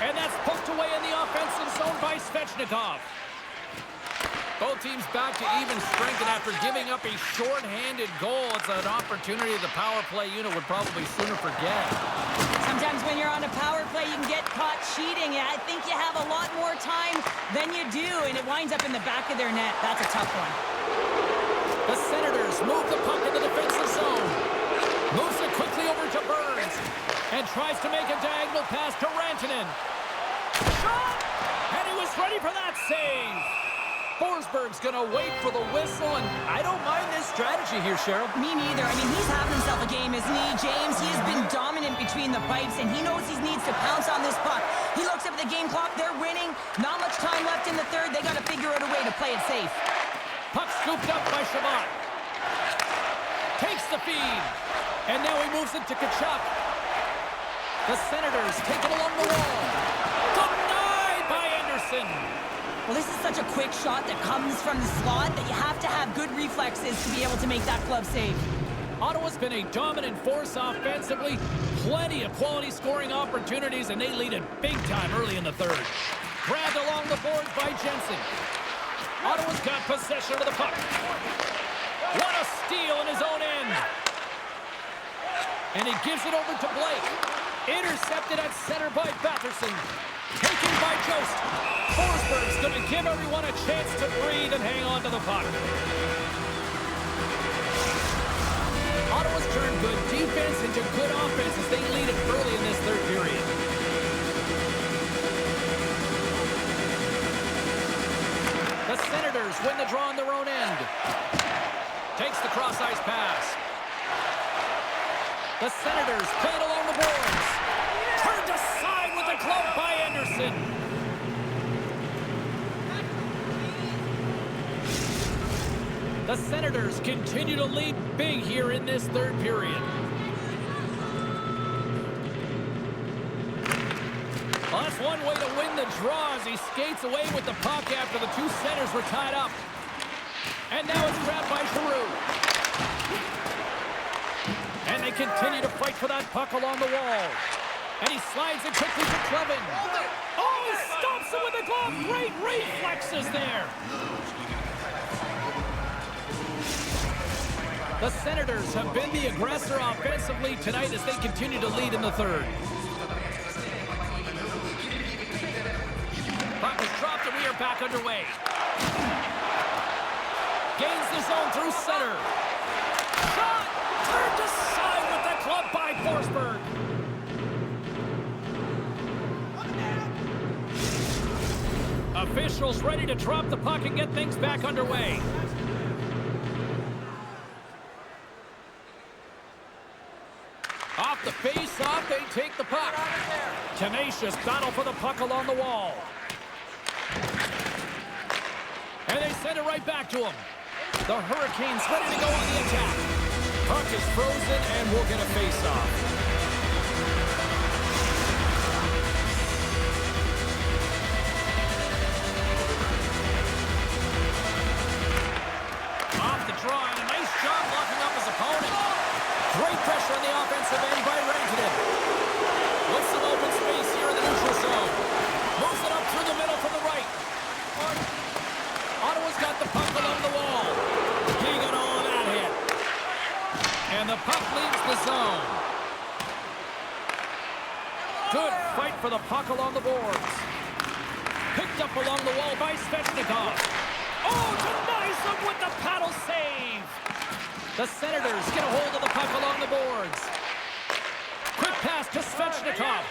Speaker 1: And that's poked away in the offensive zone by Svechnikov. Both teams back to even strength, and after giving up a short-handed goal, it's an opportunity the power play unit would probably sooner forget.
Speaker 2: Sometimes when you're on a power play, you can get caught cheating. I think you have a lot more time than you do, and it winds up in the back of their net. That's a tough one.
Speaker 1: The Senators move the puck in the defensive zone. Moves it quickly over to Burns, and tries to make a diagonal pass to Rantanen. Shot! And he was ready for that save. Forsberg's going to wait for the whistle, and I don't mind this strategy here, Cheryl.
Speaker 2: Me neither. I mean, he's having himself a game, isn't he, James? He has been dominant between the pipes, and he knows he needs to pounce on this puck. He looks up at the game clock. They're winning. Not much time left in the third. They got to figure out a way to play it safe.
Speaker 1: Puck scooped up by Shabbat. Takes the feed, and now he moves it to Kachuk. The Senators take it along the wall. Denied by Anderson.
Speaker 2: Well, this is such a quick shot that comes from the slot that you have to have good reflexes to be able to make that glove save.
Speaker 1: Ottawa's been a dominant force offensively. Plenty of quality scoring opportunities, and they lead it big time early in the third. Grabbed along the boards by Jensen. Ottawa's got possession of the puck. What a steal in his own end. And he gives it over to Blake. Intercepted at center by Batherson. Taken by Jost. Forsberg's going to give everyone a chance to breathe and hang on to the puck. Ottawa's turned good defense into good offense as they lead it early in this third period. The Senators win the draw on their own end. Takes the cross-ice pass. The Senators play it along the boards. Turned aside with a glove by Anderson. The Senators continue to lead big here in this third period. Well, that's one way to win the draw as he skates away with the puck after the two centers were tied up. And now it's grabbed by Giroux. And they continue to fight for that puck along the wall. And he slides it quickly to Clevin. Oh, he stops it with a glove. Great reflexes there. The Senators have been the aggressor offensively tonight as they continue to lead in the third. Puck is dropped and we are back underway. Gains the zone through center. Shot! Turned aside with the glove by Forsberg. Officials ready to drop the puck and get things back underway. Off the face-off, they take the puck. Tenacious battle for the puck along the wall. And they send it right back to him. The Hurricanes ready to go on the attack. Puck is frozen and we'll get a face-off. Draw and a nice job blocking up his opponent. Great pressure on the offensive end by Rantanen. With some open space here in the neutral zone. Moves it up through the middle from the right. Ottawa's got the puck along the wall. He got all of that hit. And the puck leaves the zone. Good fight for the puck along the boards. Picked up along the wall by Svechnikov. Oh, denies the with the paddle save. The Senators get a hold of the puck along the boards. Quick pass to Svechnikov.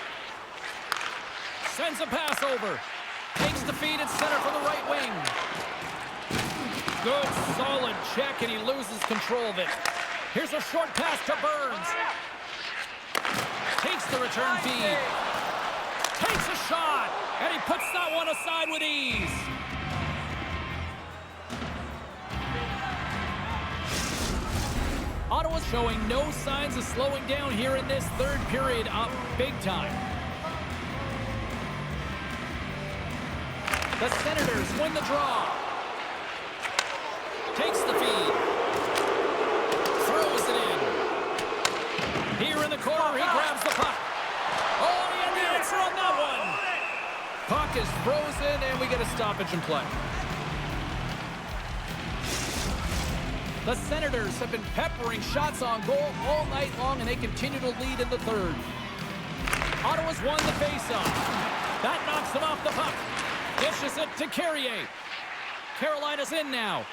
Speaker 1: Sends a pass over. Takes the feed at center for the right wing. Good, solid check, and he loses control of it. Here's a short pass to Burns. Takes the return feed. Takes a shot, and he puts that one aside with ease. Ottawa's showing no signs of slowing down here in this third period, up big time. The Senators win the draw. Takes the feed. Throws it in. Here in the corner, he grabs the puck. Oh, he had the answer on that one. Puck is frozen, and we get a stoppage in play. The Senators have been peppering shots on goal all night long, and they continue to lead in the third. Ottawa's won the faceoff. That knocks them off the puck. Dishes it to Carrier. Carolina's in now.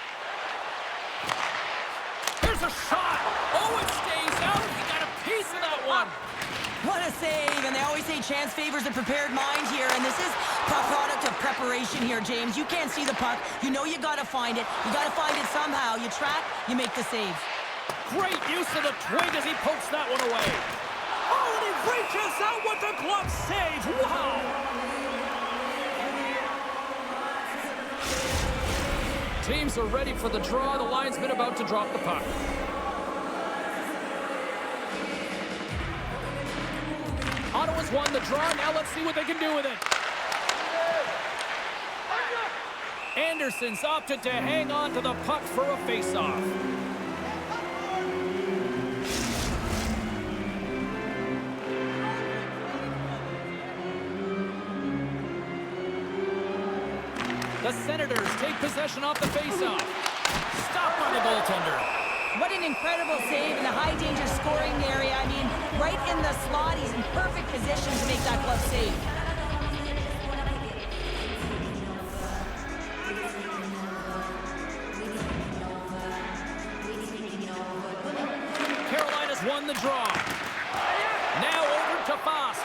Speaker 1: Here's a shot. Oh, it stays out. He got a piece of that one.
Speaker 2: What a save, and they always say chance favors a prepared mind here, and this is a product of preparation here, James. You can't see the puck. You know you got to find it. You got to find it somehow. You track, you make the save.
Speaker 1: Great use of the twig as he pokes that one away. Oh, and he reaches out with the glove save. Wow. Teams are ready for the draw. The linesman about to drop the puck. Ottawa's won the draw. Now let's see what they can do with it. Anderson's opted to hang on to the puck for a face-off. The Senators take possession off the face-off. Stopped by the goaltender.
Speaker 2: What an incredible save in a high-danger scoring area. I mean, right in the slot. He's in perfect position to make that glove save.
Speaker 1: Carolina's won the draw. Now over to Fost.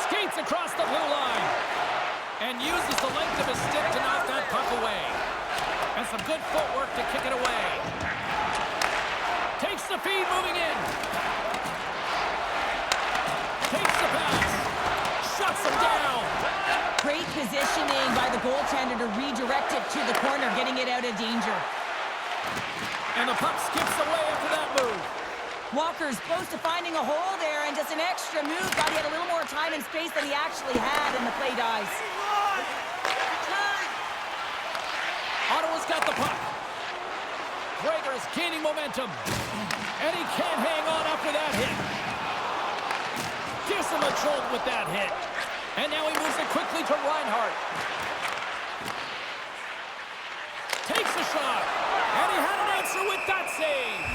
Speaker 1: Skates across the blue line. And uses the length of his stick to knock that puck away. And some good footwork to kick it away. Takes the feed, moving in. Takes the pass. Shuts him down.
Speaker 2: Great positioning by the goaltender to redirect it to the corner, getting it out of danger.
Speaker 1: And the puck skips away after that move.
Speaker 2: Walker's close to finding a hole there, and just an extra move. Thought he had a little more time and space than he actually had, and the play dies.
Speaker 1: Ottawa's got the puck. Gregor's gaining momentum. And he can't hang on after that hit. Gives him a jolt with that hit. And now he moves it quickly to Reinhart. Takes a shot. And he had an answer with that save.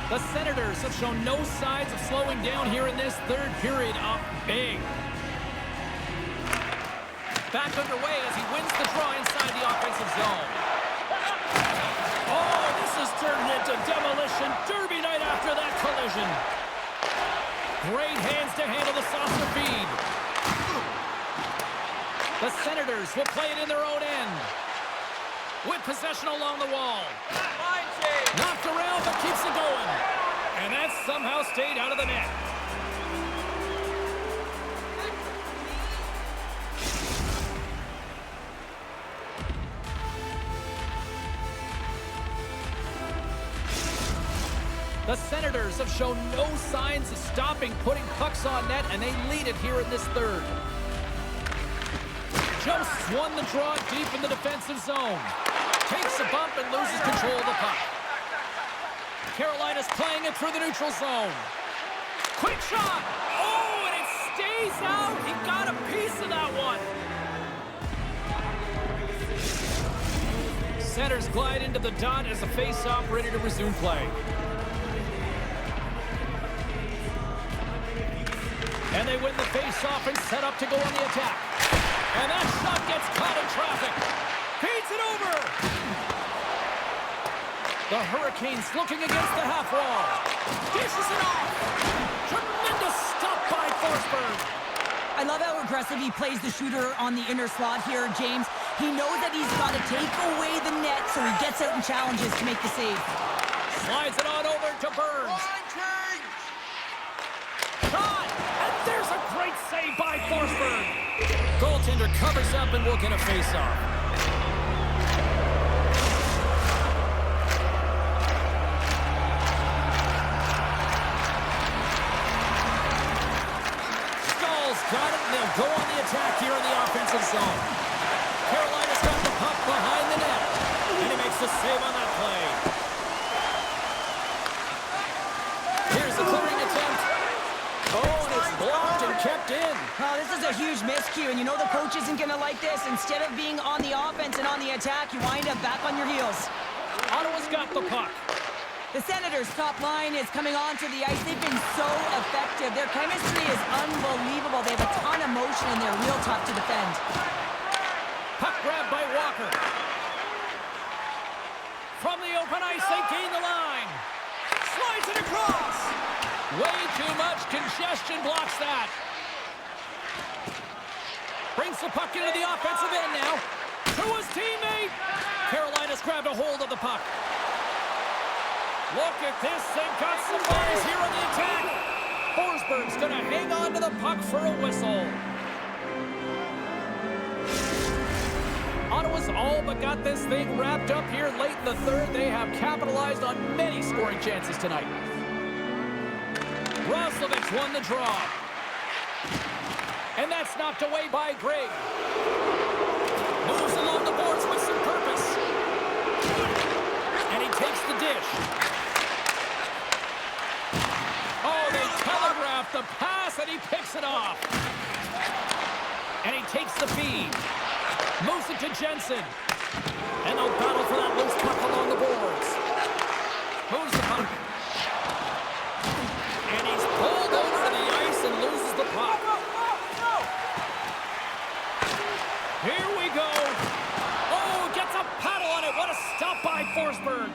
Speaker 1: The Senators have shown no signs of slowing down here in this third period, up big. Back underway as he wins the draw inside the offensive zone. Oh, this has turned into demolition derby night after that collision. Great hands to handle the saucer feed. The Senators will play it in their own end. With possession along the wall. Knocked around, but keeps it going. And that somehow stayed out of the net. The Senators have shown no signs of stopping putting pucks on net, and they lead it here in this third. Joseph's won the draw deep in the defensive zone. Takes a bump and loses control of the puck. Carolina's playing it through the neutral zone. Quick shot! Oh, and it stays out! He got a piece of that one! Centers glide into the dot as the face-off ready to resume play. And they win the face-off and set up to go on the attack. And that shot gets caught in traffic. Feeds it over. The Hurricanes looking against the half wall. Dishes it off. Tremendous stop by Forsberg.
Speaker 2: I love how aggressive he plays the shooter on the inner slot here, James. He knows that he's got to take away the net, so he gets out and challenges to make the save.
Speaker 1: Slides it on over to Burns. Shot! And there's a great save by Forsberg. Goaltender covers up and will get a face-off. Stahl's got it, and they'll go on the attack here in the offensive zone. Carolina's got the puck behind the net, and he makes the save on that play. Here's the clearing attempt. Oh, and it's blocked and kept in.
Speaker 2: Oh, this is a huge miscue, and you know the coach isn't going to like this. Instead of being on the offense and on the attack, you wind up back on your heels.
Speaker 1: Ottawa's got the puck.
Speaker 2: The Senators' top line is coming onto the ice. They've been so effective. Their chemistry is unbelievable. They have a ton of motion, and they're real tough to defend.
Speaker 1: Puck grab by Walker. From the open ice, they gain the line. Slides it across. Way too much congestion blocks that. Brings the puck into the offensive end now. To his teammate. Carolina's grabbed a hold of the puck. Look at this. They've got some bodies here on the attack. Forsberg's going to hang on to the puck for a whistle. Ottawa's all but got this thing wrapped up here late in the third. They have capitalized on many scoring chances tonight. Roslovic won the draw. And that's knocked away by Gregg. Moves along the boards with some purpose. And he takes the dish. Oh, they telegraphed the pass, and he picks it off. And he takes the feed. Moves it to Jensen. And they'll battle for that loose puck along the boards. Moves the puck. And he's pulled over to the ice and loses the puck. Here we go. Oh, gets a paddle on it. What a stop by Forsberg.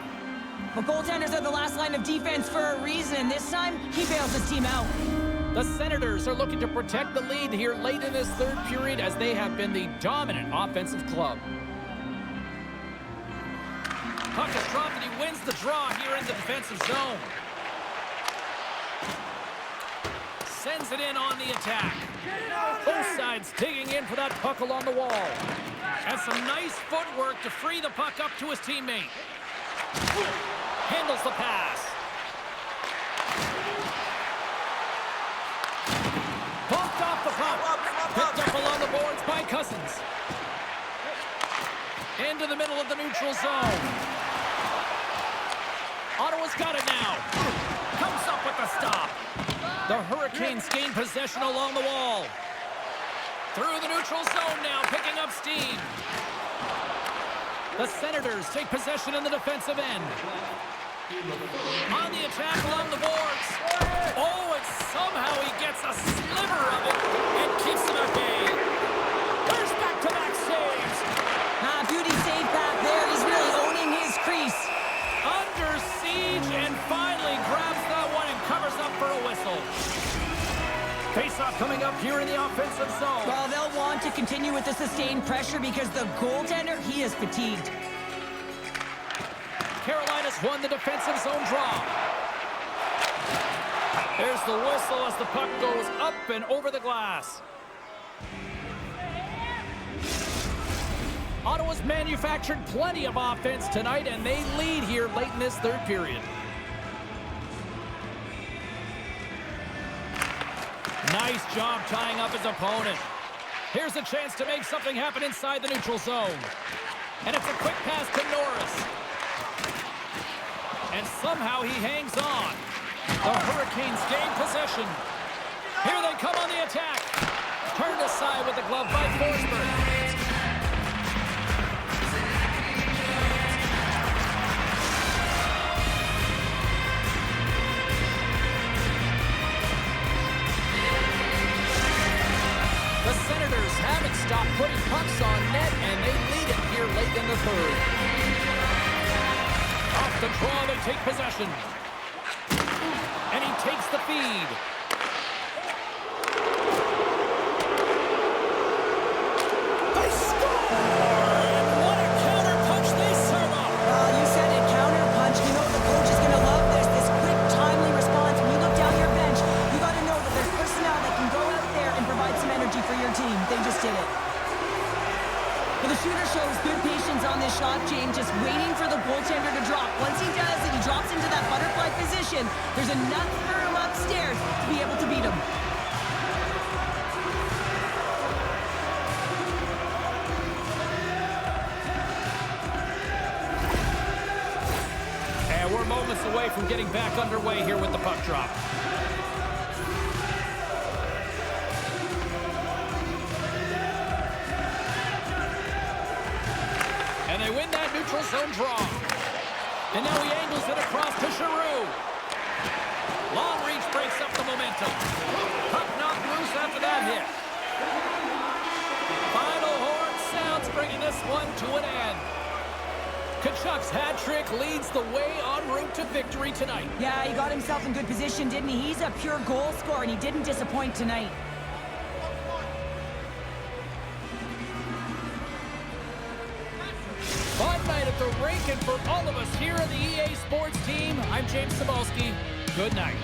Speaker 2: Well, goaltenders are the last line of defense for a reason. This time, he bails his team out.
Speaker 1: The Senators are looking to protect the lead here late in this third period as they have been the dominant offensive club. Puck is dropped and he wins the draw here in the defensive zone. Sends it in on the attack. Both sides digging in for that puck along the wall. And some nice footwork to free the puck up to his teammate. Handles the pass. Bumped off the puck. Picked up along the boards by Cousins. Into the middle of the neutral zone. Ottawa's got it now. Comes up with the stop. The Hurricanes gain possession along the wall. Through the neutral zone now, picking up steam. The Senators take possession in the defensive end. On the attack along the boards. Oh, and somehow he gets a sliver of it and keeps them at bay. There's back-to-back saves.
Speaker 2: Beauty save back there. He's really owning his crease.
Speaker 1: Under siege and finally grabs that one and covers up for a whistle. Face-off coming up here in the offensive zone.
Speaker 2: Well, they'll want to continue with the sustained pressure because the goaltender, he is fatigued.
Speaker 1: Carolina's won the defensive zone draw. There's the whistle as the puck goes up and over the glass. Ottawa's manufactured plenty of offense tonight, and they lead here late in this third period. Nice job tying up his opponent. Here's a chance to make something happen inside the neutral zone. And it's a quick pass to Norris. And somehow he hangs on. The Hurricanes gain possession. Here they come on the attack. Turned aside with the glove by Forsberg. haven't stopped putting pucks on net, and they lead it here late in the third. Off the draw, they take possession. And he takes the feed. They score! And what a counter punch they serve up!
Speaker 2: You said it, counter punch. You know the coach is going to love this. This quick, timely response. When you look down your bench, you got to know that there's personnel that can go out there and provide some energy for your team. They just did it. Well, the shooter shows good patience on this shot, James, just waiting for the goaltender to drop. Once he does and he drops into that butterfly position, there's enough room upstairs to be able to beat him.
Speaker 1: And we're moments away from getting back underway here with the puck drop. And they win that neutral zone draw. And now he angles it across to Giroux. Long reach breaks up the momentum. Puck knocked loose after that hit. Final horn sounds, bringing this one to an end. Tkachuk's hat trick leads the way en route to victory tonight.
Speaker 2: Yeah, he got himself in good position, didn't he? He's a pure goal scorer, and he didn't disappoint tonight.
Speaker 1: Fun night at the rink, and for all of us here on the EA Sports team, I'm James Cybulski. Good night.